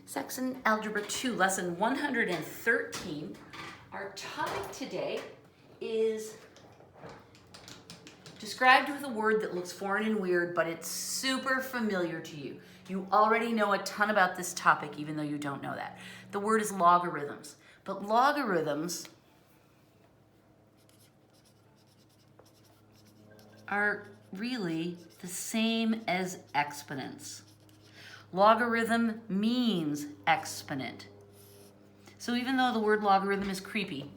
Saxon Algebra 2, lesson 113. Our topic today is described with a word that looks foreign and weird, but it's super familiar to you. You already know a ton about this topic, even though you don't know that. The word is logarithms. But logarithms are really the same as exponents. Logarithm means exponent. So even though the word logarithm is creepy,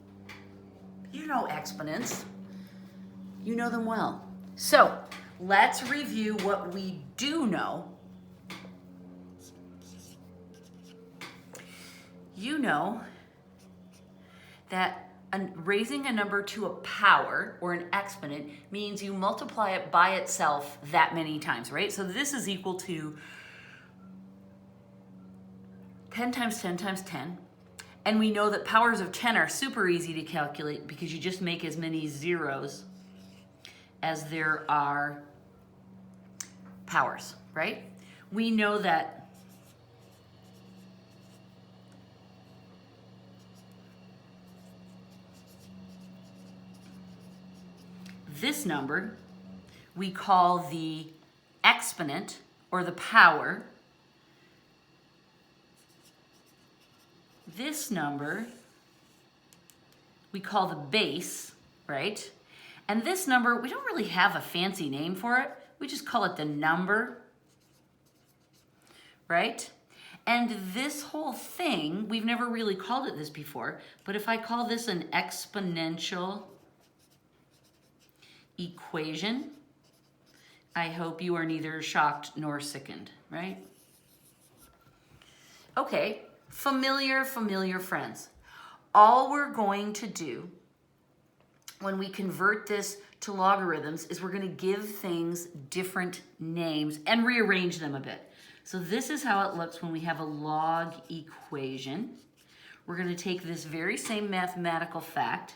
you know exponents. You know them well. So let's review what we do know. You know that raising a number to a power or an exponent means you multiply it by itself that many times, right? So this is equal to 10 times 10 times 10. And we know that powers of 10 are super easy to calculate because you just make as many zeros as there are powers, right? We know that this number we call the exponent or the power. This number we call the base, right? And this number, we don't really have a fancy name for it. We just call it the number, right? And this whole thing, we've never really called it this before, but if I call this an exponential equation, I hope you are neither shocked nor sickened, right? Okay. Familiar friends. All we're going to do when we convert this to logarithms is we're going to give things different names and rearrange them a bit. So this is how it looks when we have a log equation. We're going to take this very same mathematical fact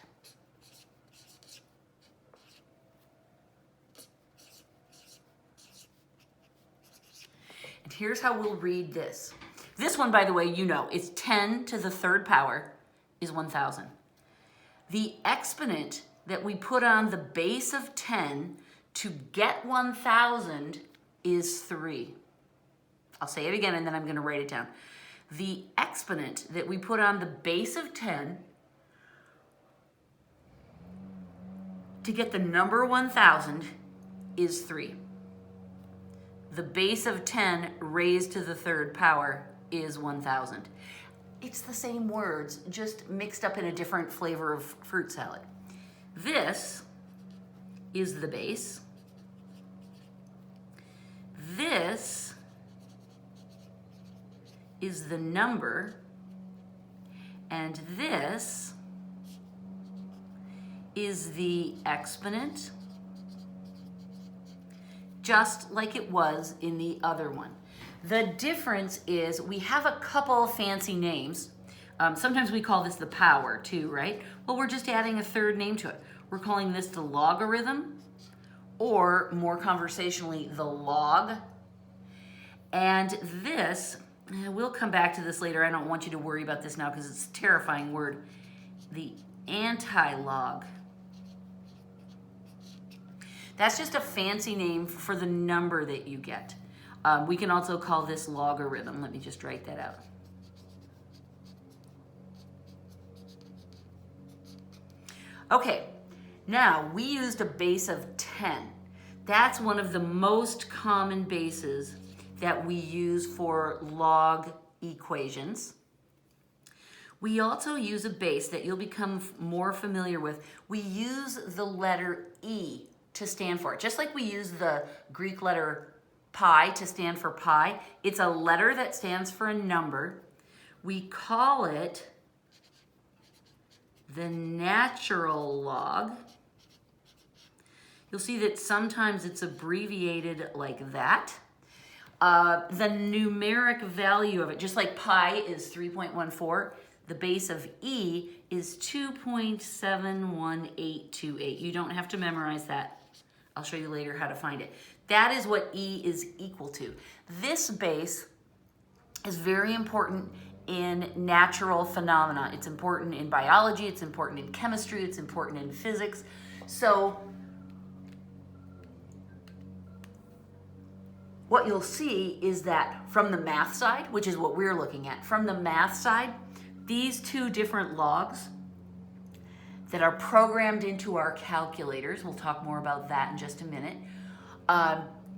and here's how we'll read this. This one, by the way, you know, is 10 to the third power is 1,000. The exponent that we put on the base of 10 to get 1,000 is 3. I'll say it again and then I'm going to write it down. The exponent that we put on the base of 10 to get the number 1,000 is 3. The base of 10 raised to the third power is 1,000. It's the same words, just mixed up in a different flavor of fruit salad. This is the base. This is the number. And this is the exponent, just like it was in the other one. The difference is we have a couple fancy names. Sometimes we call this the power too, right? Well, we're just adding a third name to it. We're calling this the logarithm, or more conversationally, the log. And this, we'll come back to this later. I don't want you to worry about this now because it's a terrifying word. The anti-log. That's just a fancy name for the number that you get. We can also call this logarithm. Let me just write that out. Okay, now we used a base of 10. That's one of the most common bases that we use for log equations. We also use a base that you'll become more familiar with. We use the letter E to stand for it. Just like we use the Greek letter pi to stand for pi, it's a letter that stands for a number. We call it the natural log. You'll see that sometimes it's abbreviated like that. The numeric value of it, just like pi is 3.14, the base of E is 2.71828. You don't have to memorize that. I'll show you later how to find it. That is what E is equal to. This base is very important in natural phenomena. It's important in biology, it's important in chemistry, it's important in physics. So what you'll see is that from the math side, which is what we're looking at, from the math side, these two different logs that are programmed into our calculators, we'll talk more about that in just a minute.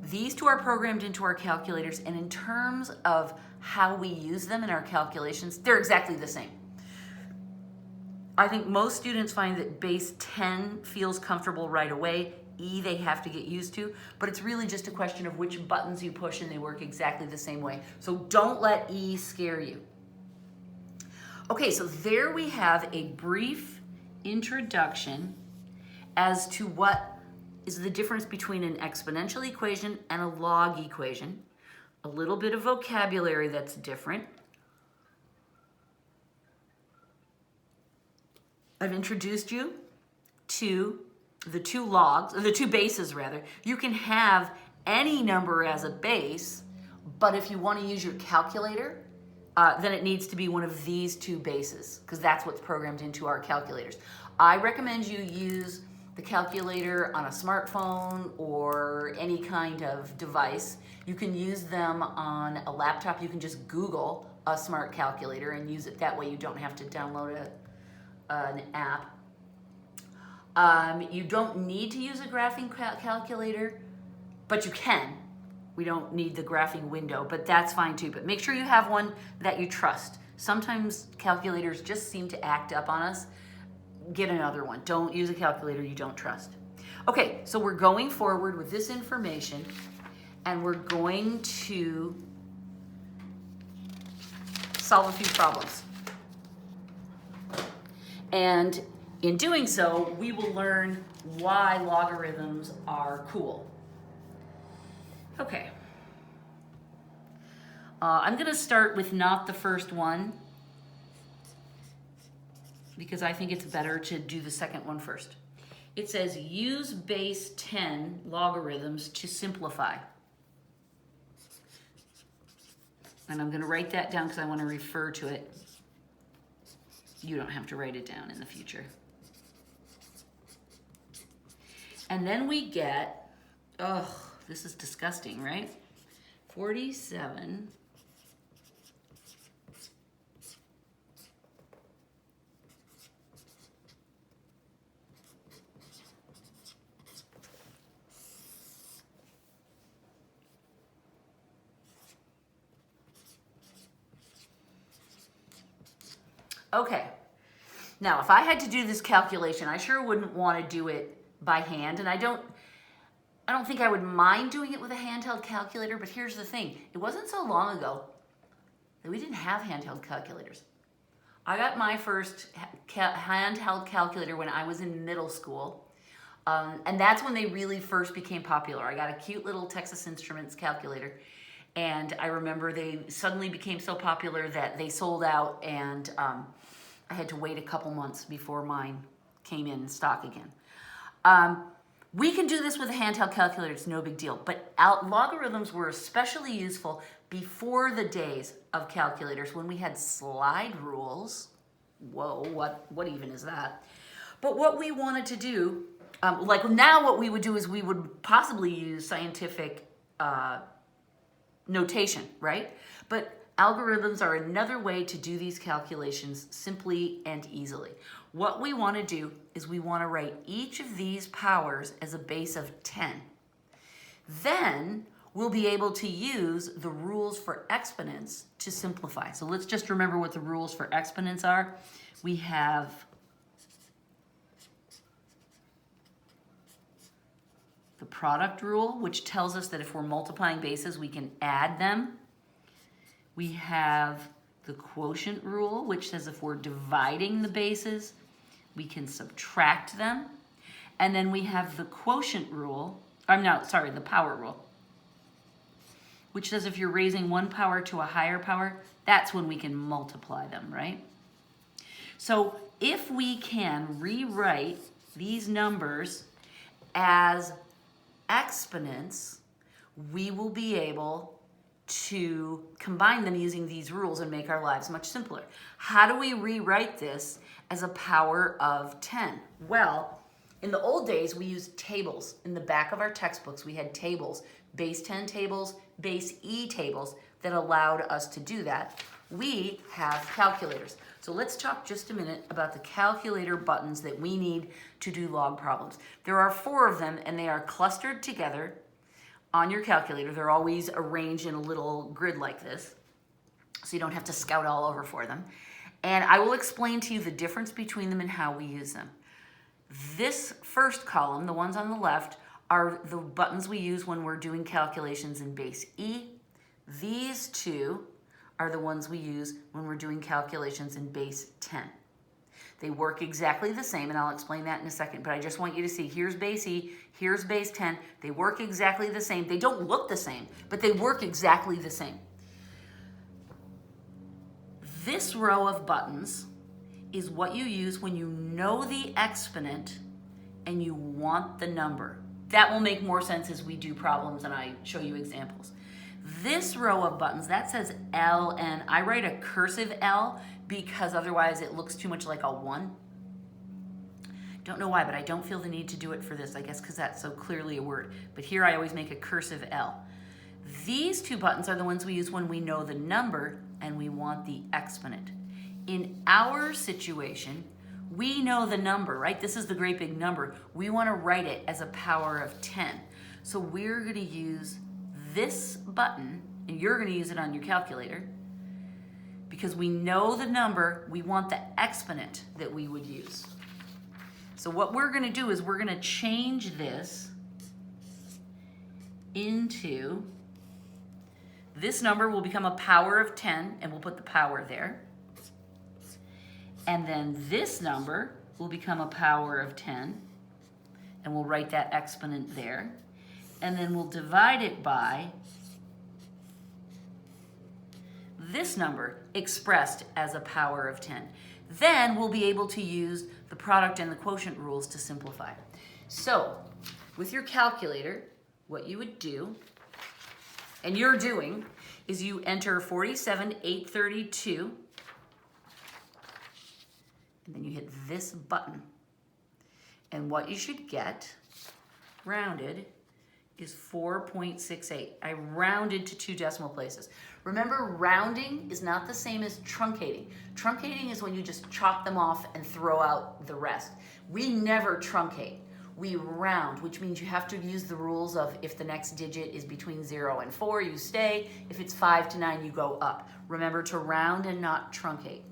These two are programmed into our calculators, and in terms of how we use them in our calculations, they're exactly the same. I think most students find that base 10 feels comfortable right away. E they have to get used to, but it's really just a question of which buttons you push and they work exactly the same way. So don't let E scare you. Okay, so there we have a brief introduction as to what is the difference between an exponential equation and a log equation. A little bit of vocabulary that's different. I've introduced you to the two bases rather. You can have any number as a base, but if you want to use your calculator, then it needs to be one of these two bases, because that's what's programmed into our calculators. I recommend you use the calculator on a smartphone or any kind of device. You can use them on a laptop. You can just Google a smart calculator and use it that way. You don't have to download an app. You don't need to use a graphing calculator, but you can. We don't need the graphing window, but that's fine too. But make sure you have one that you trust. Sometimes calculators just seem to act up on us. Get another one. Don't use a calculator you don't trust. Okay, so we're going forward with this information, and we're going to solve a few problems. And in doing so, we will learn why logarithms are cool. Okay. I'm going to start with not the first one, because I think it's better to do the second one first. It says use base 10 logarithms to simplify. And I'm going to write that down because I want to refer to it. You don't have to write it down in the future. And then we get, this is disgusting, right? 47 Okay, now if I had to do this calculation, I sure wouldn't want to do it by hand, and I don't think I would mind doing it with a handheld calculator, but here's the thing. It wasn't so long ago that we didn't have handheld calculators. I got my first handheld calculator when I was in middle school, and that's when they really first became popular. I got a cute little Texas Instruments calculator, and I remember they suddenly became so popular that they sold out, and I had to wait a couple months before mine came in stock again. We can do this with a handheld calculator, it's no big deal, but logarithms were especially useful before the days of calculators when we had slide rules. Whoa, what even is that? But what we wanted to do, like now what we would do is we would possibly use scientific notation, right? But algorithms are another way to do these calculations simply and easily. What we want to do is we want to write each of these powers as a base of 10. Then we'll be able to use the rules for exponents to simplify. So let's just remember what the rules for exponents are. We have the product rule, which tells us that if we're multiplying bases, we can add them. We have the quotient rule, which says if we're dividing the bases, we can subtract them. And then we have the quotient rule, the power rule, which says if you're raising one power to a higher power, that's when we can multiply them, right? So if we can rewrite these numbers as exponents, we will be able to combine them using these rules and make our lives much simpler. How do we rewrite this as a power of 10? Well, in the old days, we used tables. In the back of our textbooks, we had tables, base 10 tables, base E tables that allowed us to do that. We have calculators. So let's talk just a minute about the calculator buttons that we need to do log problems. There are 4 of them, and they are clustered together on your calculator. They're always arranged in a little grid like this, so you don't have to scout all over for them. And I will explain to you the difference between them and how we use them. This first column, the ones on the left, are the buttons we use when we're doing calculations in base E. These 2 are the ones we use when we're doing calculations in base 10. They work exactly the same, and I'll explain that in a second, but I just want you to see, here's base E, here's base 10. They work exactly the same. They don't look the same, but they work exactly the same. This row of buttons is what you use when you know the exponent and you want the number. That will make more sense as we do problems and I show you examples. This row of buttons, that says LN. I write a cursive L because otherwise it looks too much like a 1. Don't know why, but I don't feel the need to do it for this, I guess because that's so clearly a word. But here I always make a cursive L. These 2 buttons are the ones we use when we know the number and we want the exponent. In our situation, we know the number, right? This is the great big number. We want to write it as a power of 10. So we're going to use this button, and you're going to use it on your calculator, because we know the number, we want the exponent that we would use. So what we're going to do is we're going to change this into, this number will become a power of 10, and we'll put the power there. And then this number will become a power of 10, and we'll write that exponent there. And then we'll divide it by this number expressed as a power of 10. Then we'll be able to use the product and the quotient rules to simplify. So with your calculator, what you would do, and you're doing, is you enter 47,832, and then you hit this button. And what you should get, rounded, is 4.68. I rounded to 2 decimal places. Remember, rounding is not the same as truncating. Truncating is when you just chop them off and throw out the rest. We never truncate. We round, which means you have to use the rules of if the next digit is between 0 and 4, you stay. If it's 5 to 9, you go up. Remember to round and not truncate.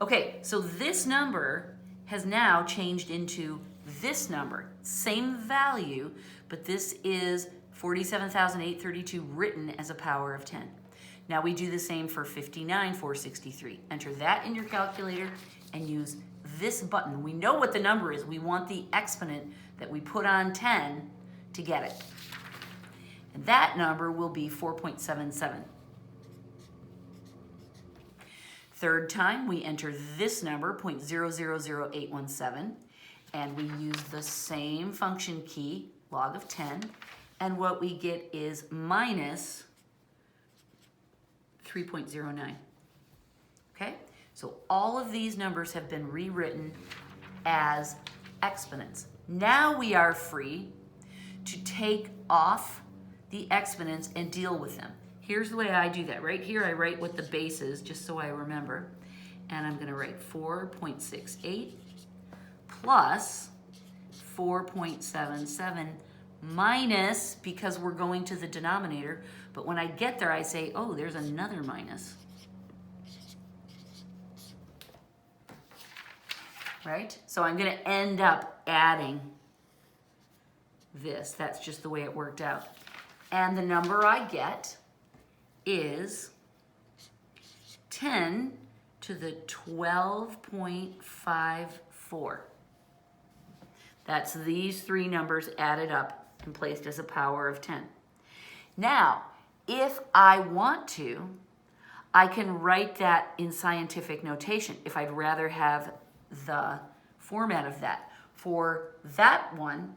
Okay, so this number has now changed into this number. Same value, but this is 47,832 written as a power of 10. Now we do the same for 59,463. Enter that in your calculator and use this button. We know what the number is. We want the exponent that we put on 10 to get it. And that number will be 4.77. Third time, we enter this number, 0.000817, and we use the same function key, log of 10, and what we get is minus 3.09. Okay? So all of these numbers have been rewritten as exponents. Now we are free to take off the exponents and deal with them. Here's the way I do that. Right here I write what the base is, just so I remember. And I'm going to write 4.68 plus 4.77 minus, because we're going to the denominator, but when I get there I say, oh, there's another minus. Right? So I'm going to end up adding this. That's just the way it worked out. And the number I get is 10 to the 12.54. That's these 3 numbers added up and placed as a power of 10. Now, if I want to, I can write that in scientific notation if I'd rather have the format of that. For that one,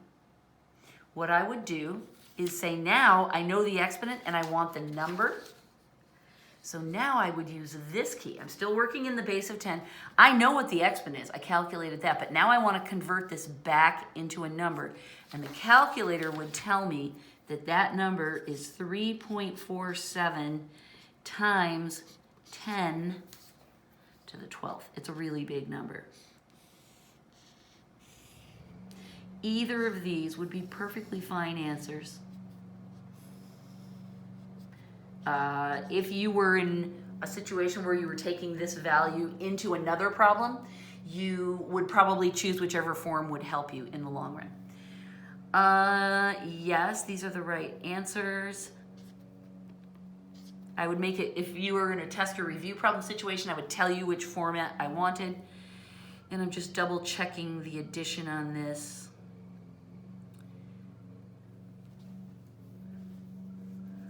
what I would do is say, now I know the exponent and I want the number. So now I would use this key. I'm still working in the base of 10. I know what the exponent is. I calculated that, but now I want to convert this back into a number. And the calculator would tell me that that number is 3.47 times 10 to the 12th. It's a really big number. Either of these would be perfectly fine answers. If you were in a situation where you were taking this value into another problem, you would probably choose whichever form would help you in the long run. Yes, these are the right answers. I would make it, if you were in a test or review problem situation, I would tell you which format I wanted. And I'm just double checking the addition on this.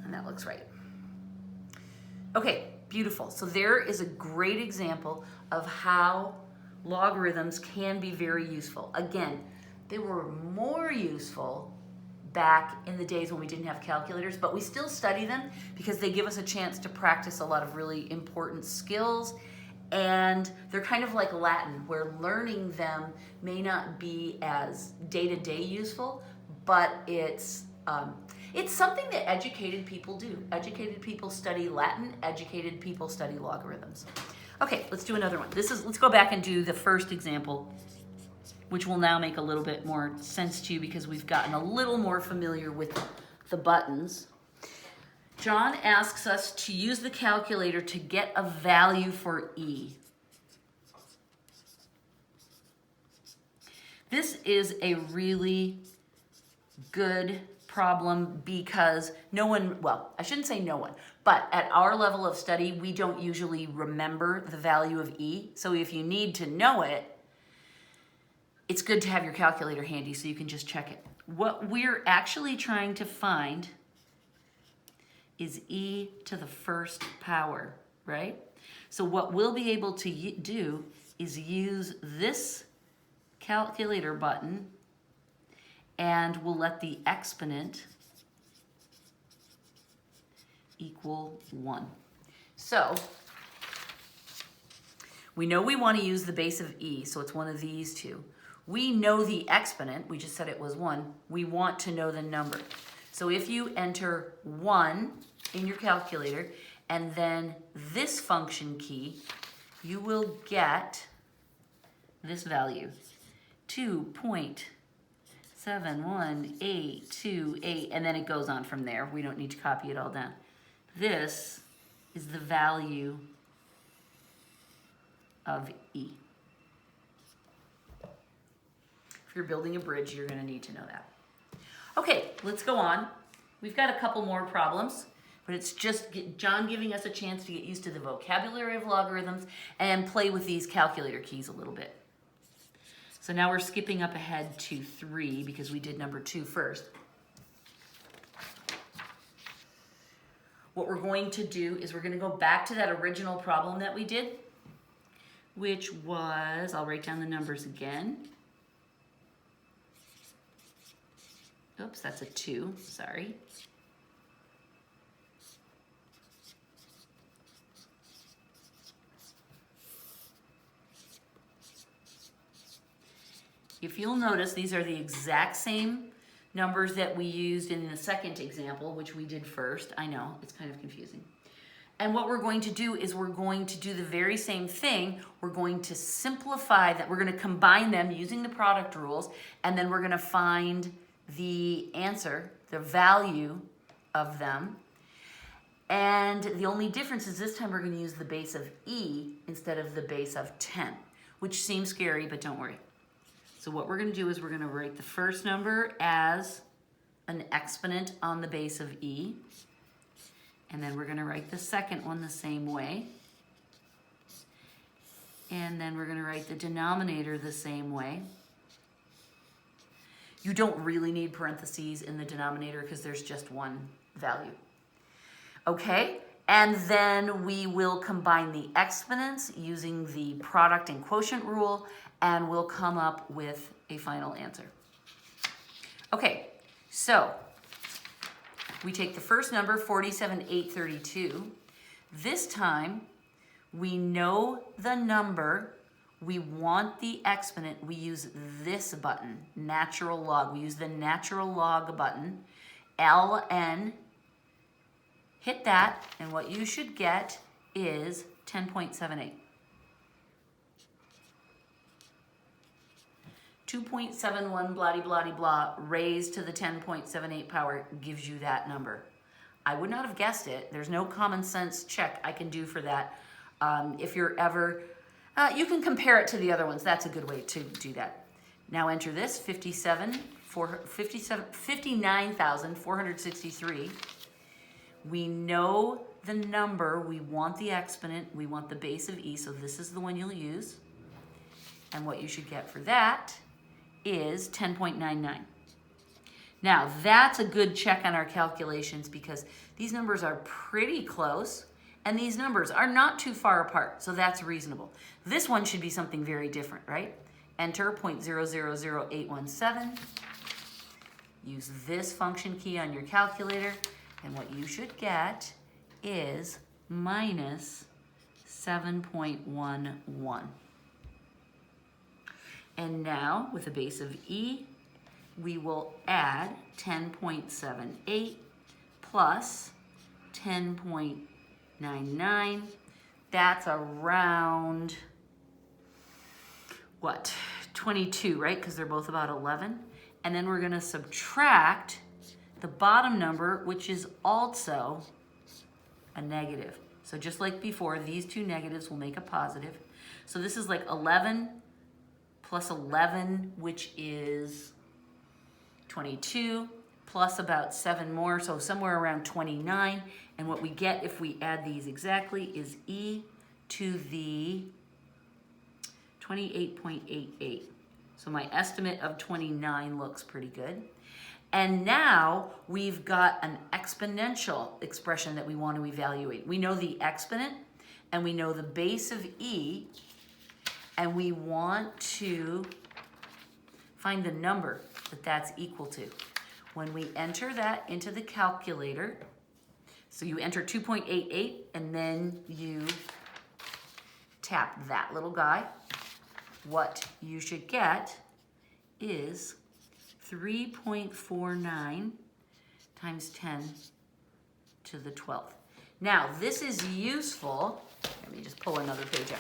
And that looks right. Okay, beautiful. So there is a great example of how logarithms can be very useful. Again, they were more useful back in the days when we didn't have calculators, but we still study them because they give us a chance to practice a lot of really important skills, and they're kind of like Latin, where learning them may not be as day-to-day useful, but it's something that educated people do. Educated people study Latin, educated people study logarithms. Okay, let's do another one. Let's go back and do the first example, which will now make a little bit more sense to you because we've gotten a little more familiar with the buttons. John asks us to use the calculator to get a value for E. This is a really good problem because no one, well, I shouldn't say no one, but at our level of study, we don't usually remember the value of E. So if you need to know it, it's good to have your calculator handy so you can just check it. What we're actually trying to find is E to the first power, right? So what we'll be able to do is use this calculator button, and we'll let the exponent equal 1. So we know we want to use the base of E, so it's one of these two. We know the exponent, we just said it was 1. We want to know the number. So if you enter 1 in your calculator and then this function key, you will get this value, 2.71828, and then it goes on from there. We don't need to copy it all down. This is the value of E. If you're building a bridge, you're going to need to know that. Okay, let's go on. We've got a couple more problems, but it's just John giving us a chance to get used to the vocabulary of logarithms and play with these calculator keys a little bit. So now we're skipping up ahead to 3 because we did number 2 first. What we're going to do is we're going to go back to that original problem that we did, which was, I'll write down the numbers again. Oops, that's a 2, sorry. If you'll notice, these are the exact same numbers that we used in the second example, which we did first. I know, it's kind of confusing. And what we're going to do is we're going to do the very same thing. We're going to simplify that. We're going to combine them using the product rules, and then we're going to find the answer, the value of them. And the only difference is this time we're going to use the base of E instead of the base of 10, which seems scary, but don't worry. So what we're going to do is we're going to write the first number as an exponent on the base of E. And then we're going to write the second one the same way. And then we're going to write the denominator the same way. You don't really need parentheses in the denominator because there's just one value. Okay, and then we will combine the exponents using the product and quotient rule, and we'll come up with a final answer. Okay, so We take the first number, 47,832. This time, we know the number. We want the exponent. We use this button, natural log. We use the natural log button, ln. Hit that, and what you should get is 10.78. 2.71 blah blah blah raised to the 10.78 power gives you that number. I would not have guessed it. There's no common sense check I can do for that. If you're ever, you can compare it to the other ones. That's a good way to do that. Now enter this, 59,463. We know the number, we want the exponent, we want the base of e, so this is the one you'll use. And what you should get for that is 10.99. Now, that's a good check on our calculations because these numbers are pretty close and these numbers are not too far apart, so that's reasonable. This one should be something very different, right? Enter 0.000817. Use this function key on your calculator, and what you should get is minus 7.11. And now, with a base of e, we will add 10.78 plus 10.99. That's around, what, 22, right? Because they're both about 11. And then we're going to subtract the bottom number, which is also a negative. So just like before, these two negatives will make a positive. So this is like 11 plus 11, which is 22, plus about 7 more, so somewhere around 29. And what we get if we add these exactly is e to the 28.88. So my estimate of 29 looks pretty good. And now we've got an exponential expression that we want to evaluate. We know the exponent and we know the base of e, and we want to find the number that that's equal to. When we enter that into the calculator, so you enter 2.88 and then you tap that little guy, what you should get is 3.49 times 10 to the 12th. Now, this is useful. Let me just pull another page up.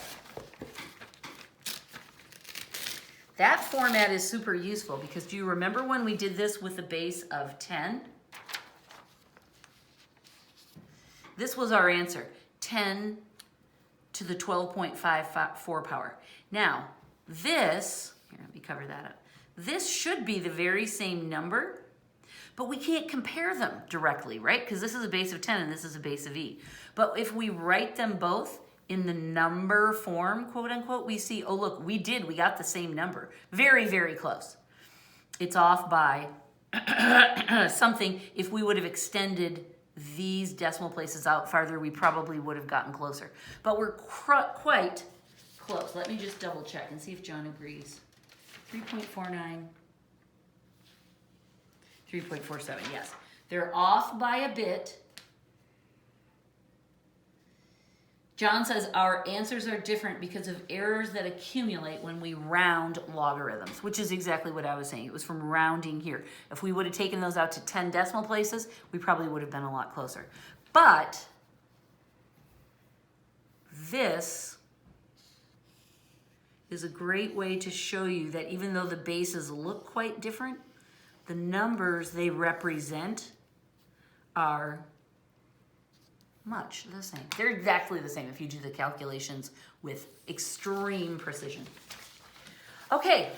That format is super useful because do you remember when we did this with a base of 10? This was our answer, 10 to the 12.54 power. Now, this, here, let me cover that up. This should be the very same number, but we can't compare them directly, right? Because this is a base of 10 and this is a base of e. But if we write them both in the number form, quote unquote, we see, oh look, we got the same number. Very, very close. It's off by something. If we would have extended these decimal places out farther, we probably would have gotten closer. But we're quite close. Let me just double check and see if John agrees. 3.49, 3.47, yes. They're off by a bit. John says our answers are different because of errors that accumulate when we round logarithms, which is exactly what I was saying. It was from rounding here. If we would have taken those out to 10 decimal places, we probably would have been a lot closer. But this is a great way to show you that even though the bases look quite different, the numbers they represent are much the same. They're exactly the same if you do the calculations with extreme precision. Okay,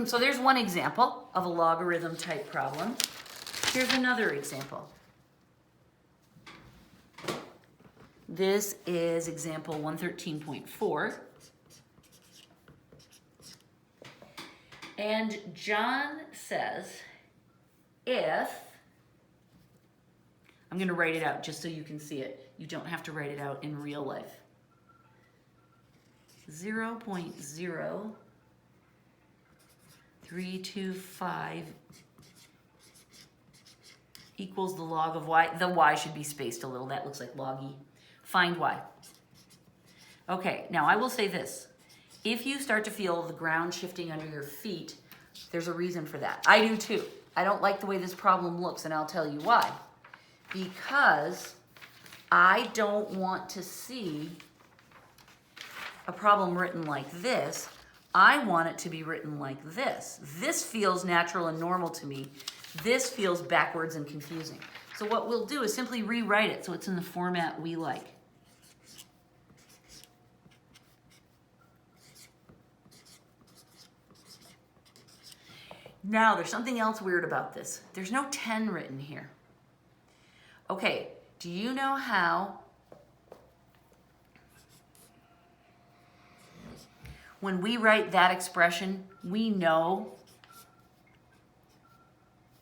so there's one example of a logarithm type problem. Here's another example. This is example 113.4. And John says, if, I'm going to write it out just so you can see it. You don't have to write it out in real life. 0.0325 equals the log of y. The y should be spaced a little. That looks like log e. Find y. Okay, now I will say this. If you start to feel the ground shifting under your feet, there's a reason for that. I do too. I don't like the way this problem looks, and I'll tell you why. Because I don't want to see a problem written like this. I want it to be written like this. This feels natural and normal to me. This feels backwards and confusing. So what we'll do is simply rewrite it so it's in the format we like. Now, there's something else weird about this. There's no 10 written here. Okay, do you know how when we write that expression, we know,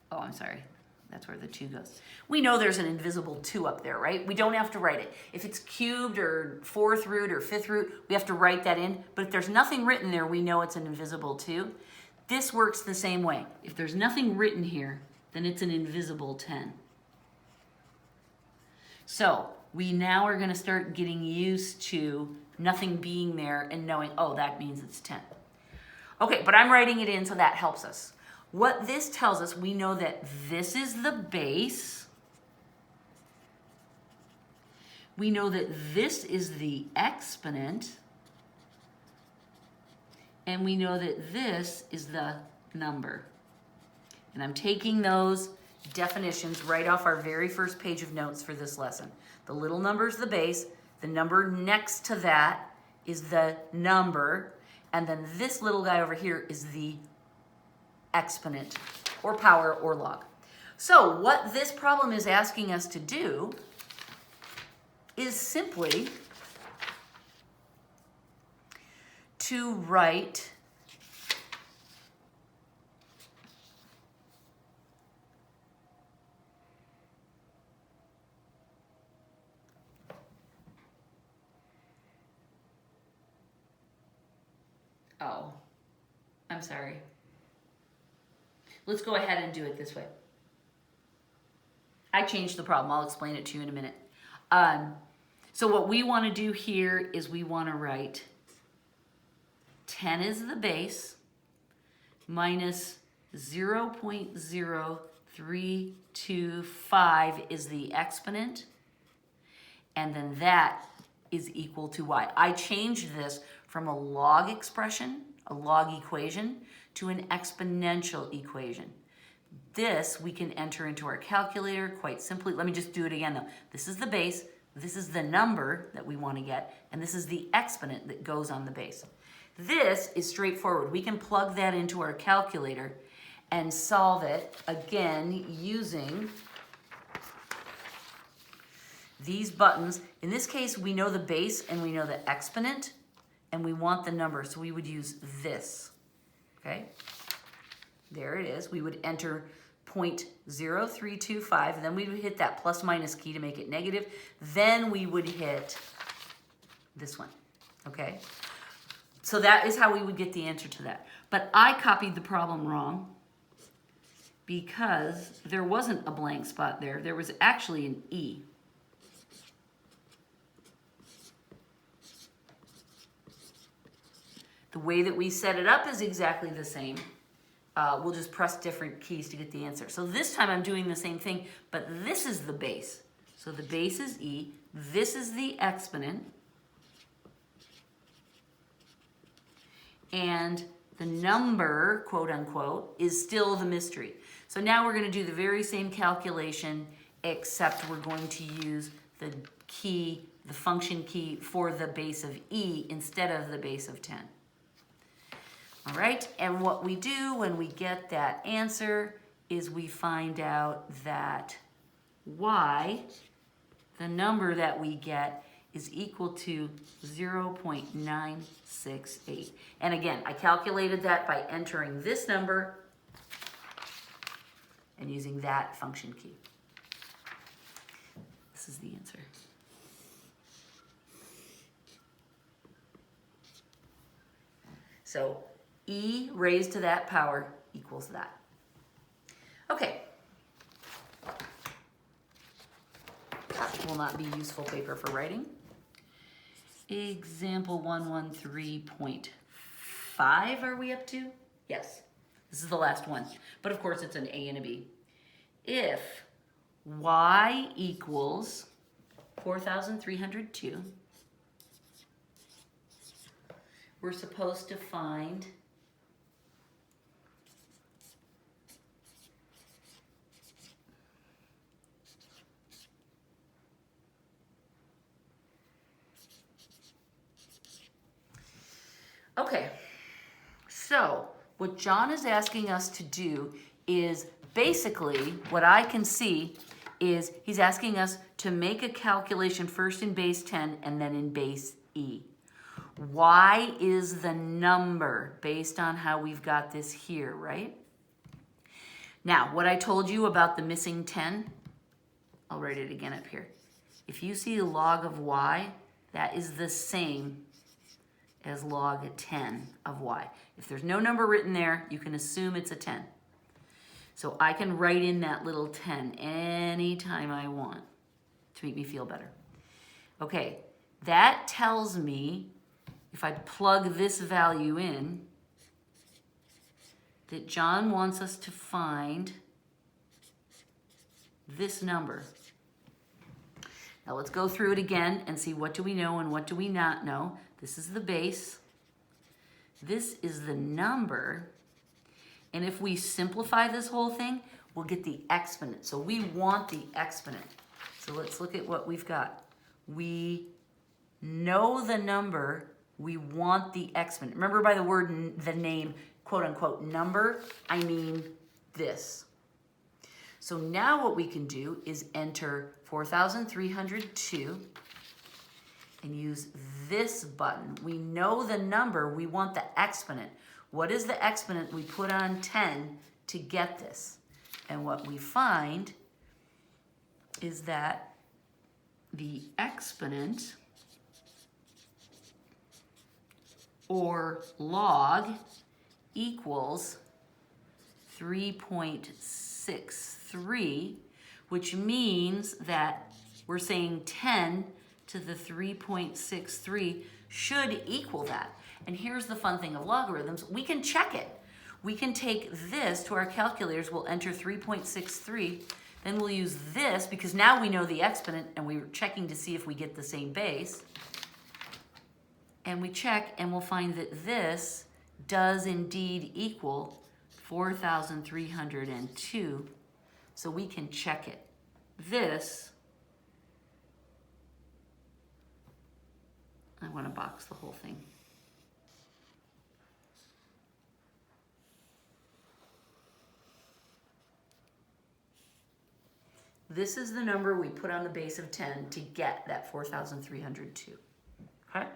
oh, I'm sorry, that's where the 2 goes. We know there's an invisible 2 up there, right? We don't have to write it. If it's cubed or 4th root or 5th root, we have to write that in. But if there's nothing written there, we know it's an invisible 2. This works the same way. If there's nothing written here, then it's an invisible 10. So we now are going to start getting used to nothing being there and knowing, oh, that means it's 10. Okay, but I'm writing it in so that helps us. What this tells us, we know that this is the base. We know that this is the exponent. And we know that this is the number. And I'm taking those definitions right off our very first page of notes for this lesson. The little number is the base. The number next to that is the number. And then this little guy over here is the exponent, or power, or log. So what this problem is asking us to do is simply to write oh, I'm sorry. Let's go ahead and do it this way. I changed the problem. I'll explain it to you in a minute. So what we want to do here is we want to write 10 is the base minus 0.0325 is the exponent, and then that is equal to y. I changed this from a log expression, a log equation, to an exponential equation. This we can enter into our calculator quite simply. Let me just do it again though. This is the base, this is the number that we want to get, and this is the exponent that goes on the base. This is straightforward. We can plug that into our calculator and solve it again using these buttons. In this case, we know the base and we know the exponent, and we want the number, so we would use this, okay? There it is. We would enter 0.0325, and then we would hit that plus minus key to make it negative. Then we would hit this one, okay? So that is how we would get the answer to that. But I copied the problem wrong because there wasn't a blank spot there. There was actually an E. The way that we set it up is exactly the same. We'll just press different keys to get the answer. So this time I'm doing the same thing, but this is the base. So the base is E. This is the exponent. And the number, quote unquote, is still the mystery. So now we're going to do the very same calculation, except we're going to use the key, the function key for the base of E instead of the base of 10. All right, and what we do when we get that answer is we find out that y, the number that we get, is equal to 0.968. And again, I calculated that by entering this number and using that function key. This is the answer. So E raised to that power equals that. Okay. will not be useful paper for writing. Example 113.5 are we up to? Yes, this is the last one. But of course it's an A and a B. If y equals 4,302, we're supposed to find okay, so what John is asking us to do is basically what I can see is he's asking us to make a calculation first in base 10 and then in base E. Y is the number based on how we've got this here, right? Now, what I told you about the missing 10, I'll write it again up here. If you see log of y, that is the same as log 10 of y. If there's no number written there, you can assume it's a 10. So I can write in that little 10 anytime I want to make me feel better. Okay, that tells me if I plug this value in, that John wants us to find this number. Now let's go through it again and see what do we know and what do we not know. This is the base. This is the number. And if we simplify this whole thing, we'll get the exponent. So we want the exponent. So let's look at what we've got. We know the number. We want the exponent. Remember by the word, the name, quote unquote, number, I mean this. So now what we can do is enter 4,302 and use this button. We know the number, we want the exponent. What is the exponent we put on 10 to get this? And what we find is that the exponent or log equals 3.63, which means that we're saying 10 to the 3.63 should equal that. And here's the fun thing of logarithms, we can check it. We can take this to our calculators, we'll enter 3.63, then we'll use this because now we know the exponent and we're checking to see if we get the same base. And we check and we'll find that this does indeed equal 4,302. So we can check it. This, I want to box the whole thing. This is the number we put on the base of 10 to get that 4,302. Okay?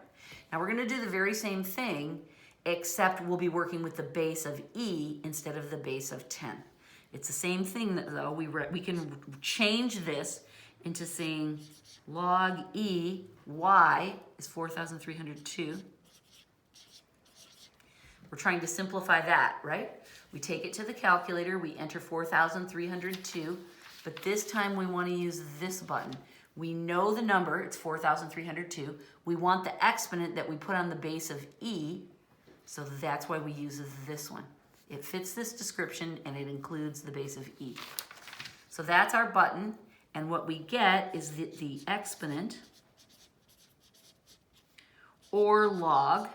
Now we're going to do the very same thing, except we'll be working with the base of E instead of the base of 10. It's the same thing though. We can change this into saying log E, y is 4,302. We're trying to simplify that, right? We take it to the calculator, we enter 4,302, but this time we want to use this button. We know the number, it's 4,302. We want the exponent that we put on the base of E, so that's why we use this one. It fits this description and it includes the base of E. So that's our button, and what we get is the exponent or log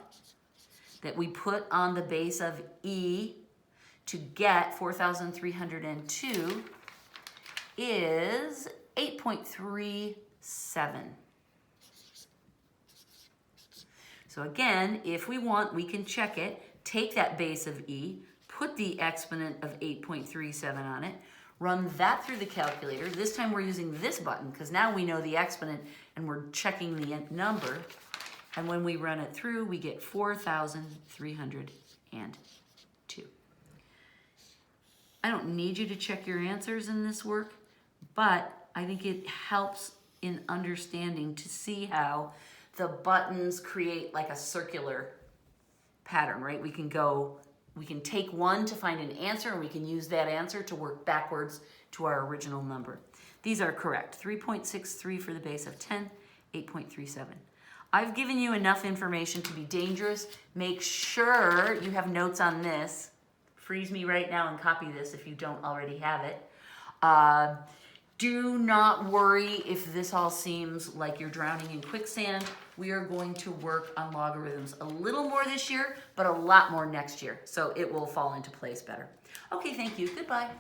that we put on the base of E to get 4,302 is 8.37. So again, if we want, we can check it, take that base of E, put the exponent of 8.37 on it, run that through the calculator. This time we're using this button because now we know the exponent and we're checking the number. And when we run it through, we get 4,302. I don't need you to check your answers in this work, but I think it helps in understanding to see how the buttons create like a circular pattern, right? We can take one to find an answer and we can use that answer to work backwards to our original number. These are correct. 3.63 for the base of 10, 8.37. I've given you enough information to be dangerous. Make sure you have notes on this. Freeze me right now and copy this if you don't already have it. Do not worry if this all seems like you're drowning in quicksand. We are going to work on logarithms a little more this year, but a lot more next year. So it will fall into place better. Okay, thank you. Goodbye.